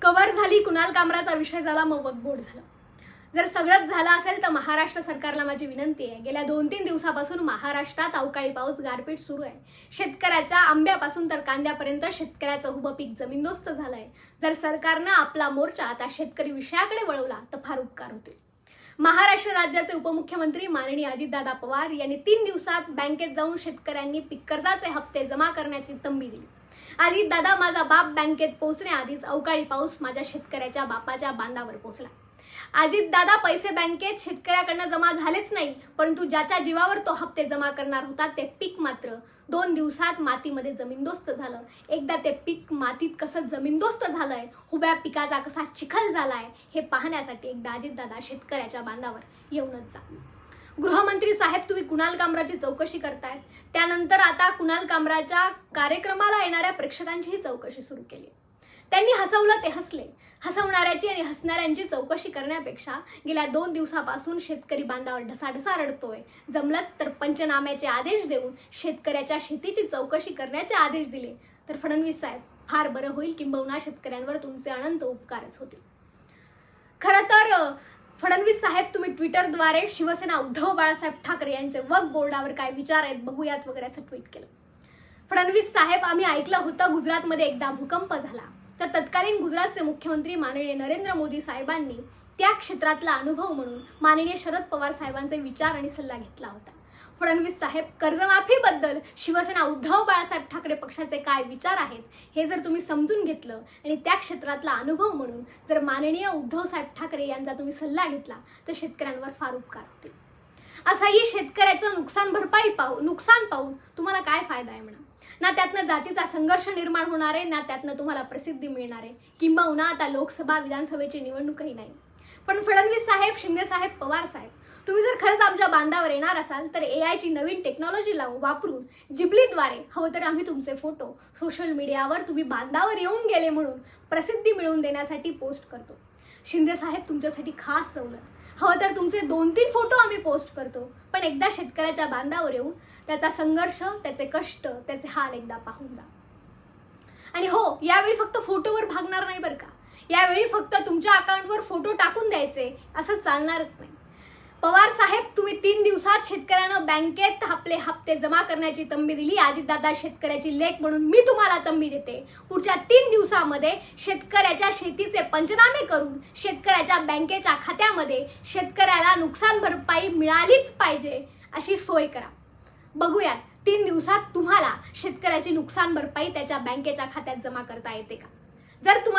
Cover झाली कुणाल कामराचा विषय झाला, मग वकबोर्ड झालं. जर सगळंच झालं असेल तर महाराष्ट्र सरकारला माझी विनंती आहे, गेल्या 2-3 दिवसापासून महाराष्ट्रात अवकाळी पाऊस, गारपीट सुरू आहे. शेतकऱ्याच्या आंब्यापासून तर कांद्यापर्यंत शेतकऱ्याचं उभं पीक जमीनदोस्त झालंय. जर सरकारनं आपला मोर्चा आता शेतकरी विषयाकडे वळवला तर फार उपकार होतील. महाराष्ट्र राज्याचे उपमुख्यमंत्री माननीय अजितदादा पवार यांनी 3 दिवसात बँकेत जाऊन शेतकऱ्यांनी पीक कर्जाचे हप्ते जमा करण्याची तंबी दिली. अजितदादा, माझा बाप बँकेत पोहोचण्याआधीच अवकाळी पाऊस माझ्या शेतकऱ्याच्या बापाच्या बांधावर पोहोचला. अजितदादा, पैसे बँकेत शेतकऱ्याकडनं जमा झालेच नाही, परंतु ज्याच्या जीवावर तो हप्ते जमा करणार होता ते पीक मात्र 2 दिवसात मातीमध्ये जमीनदोस्त झालं. एकदा ते पीक मातीत कसं जमीनदोस्त झालंय, उभ्या पिकाचा कसा चिखल झालाय, हे पाहण्यासाठी एकदा अजितदादा शेतकऱ्याच्या बांधावर येऊनच जा. गृहमंत्री साहेब, तुम्ही कुणाल कामराची चौकशी करतायत, त्यानंतर आता कुणाल कामराच्या कार्यक्रमाला येणाऱ्या प्रेक्षकांचीही चौकशी सुरू केली. त्यांनी हसवलं ते हसले. हसवणाऱ्याची आणि हसणाऱ्यांची चौकशी करण्यापेक्षा गेल्या 2 दिवसापासून शेतकरी बांधावर ढसाढसा रडतोय. जमलंच तर पंचनाम्याचे आदेश देऊन शेतकऱ्याच्या शेतीची चौकशी करण्याचे आदेश दिले तर फडणवीस साहेब फार बरं होईल, किंबहुना शेतकऱ्यांवर तुमचे अनंत उपकारच होतील. खरं तर फडणवीस साहेब, तुम्ही ट्विटरद्वारे शिवसेना उद्धव बाळासाहेब ठाकरे यांचे वक्फ बोर्डावर काय विचार आहेत बघूयात वगैरे असं ट्विट केलं. फडणवीस साहेब, आम्ही ऐकलं होतं गुजरातमध्ये एकदा भूकंप झाला तर तत्कालीन गुजरातचे मुख्यमंत्री माननीय नरेंद्र मोदी साहेबांनी त्या क्षेत्रातला अनुभव म्हणून माननीय शरद पवार साहेबांचे विचार आणि सल्ला घेतला होता. फडणवीस साहेब, कर्जमाफीबद्दल शिवसेना उद्धव बाळासाहेब ठाकरे पक्षाचे काय विचार आहेत हे जर तुम्ही समजून घेतलं आणि त्या क्षेत्रातला अनुभव म्हणून जर माननीय उद्धव साहेब ठाकरे यांचा तुम्ही सल्ला घेतला तर शेतकऱ्यांवर फार उपकार होतील. असाही शेतकऱ्याचं नुकसान पाहून तुम्हाला काय फायदा आहे म्हणा. ना त्यातनं जातीचा संघर्ष निर्माण होणार आहे, ना त्यातनं तुम्हाला प्रसिद्धी मिळणार आहे, किंबहुना आता लोकसभा विधानसभेची निवडणूकही नाही. पण फडणवीस साहेब, शिंदे साहेब, पवार साहेब, तुम्ही जर खरंच आमच्या बांधावर येणार असाल तर AIची नवीन टेक्नॉलॉजी वापरून जिबलीद्वारे हवं तर आम्ही तुमचे फोटो सोशल मीडियावर तुम्ही बांधावर येऊन गेले म्हणून प्रसिद्धी मिळवून देण्यासाठी पोस्ट करतो. शिंदे साहेब, तुमच्यासाठी खास सवलत, हवं तर तुमचे 2-3 फोटो आम्ही पोस्ट करतो, पण एकदा शेतकऱ्याच्या बांधावर येऊन त्याचा संघर्ष, त्याचे कष्ट, त्याचे हाल एकदा पाहून जा. आणि हो, यावेळी फक्त फोटोवर भागणार नाही बरं का. यावेळी फक्त तुमच्या अकाउंटवर फोटो टाकून द्यायचे असं चालणारच नाही. पवार साहेब, तुम्ही 3 दिवसात शेतकऱ्यांना बँकेत आपले हप्ते जमा करण्याची तंबी दिली. अजितदादा, शेतकऱ्याची लेख म्हणून मी तुम्हाला तंबी देते. पुढच्या 3 दिवसामध्ये शेतकऱ्याच्या शेतीचे पंचनामे करून शेतकऱ्याच्या बँकेच्या खात्यामध्ये शेतकऱ्याला नुकसान भरपाई मिळालीच पाहिजे अशी सोय करा. बघूयात 3 दिवसात तुम्हाला शेतकऱ्याची नुकसान भरपाई त्याच्या बँकेच्या खात्यात जमा करता येते का. जर तुम्हाला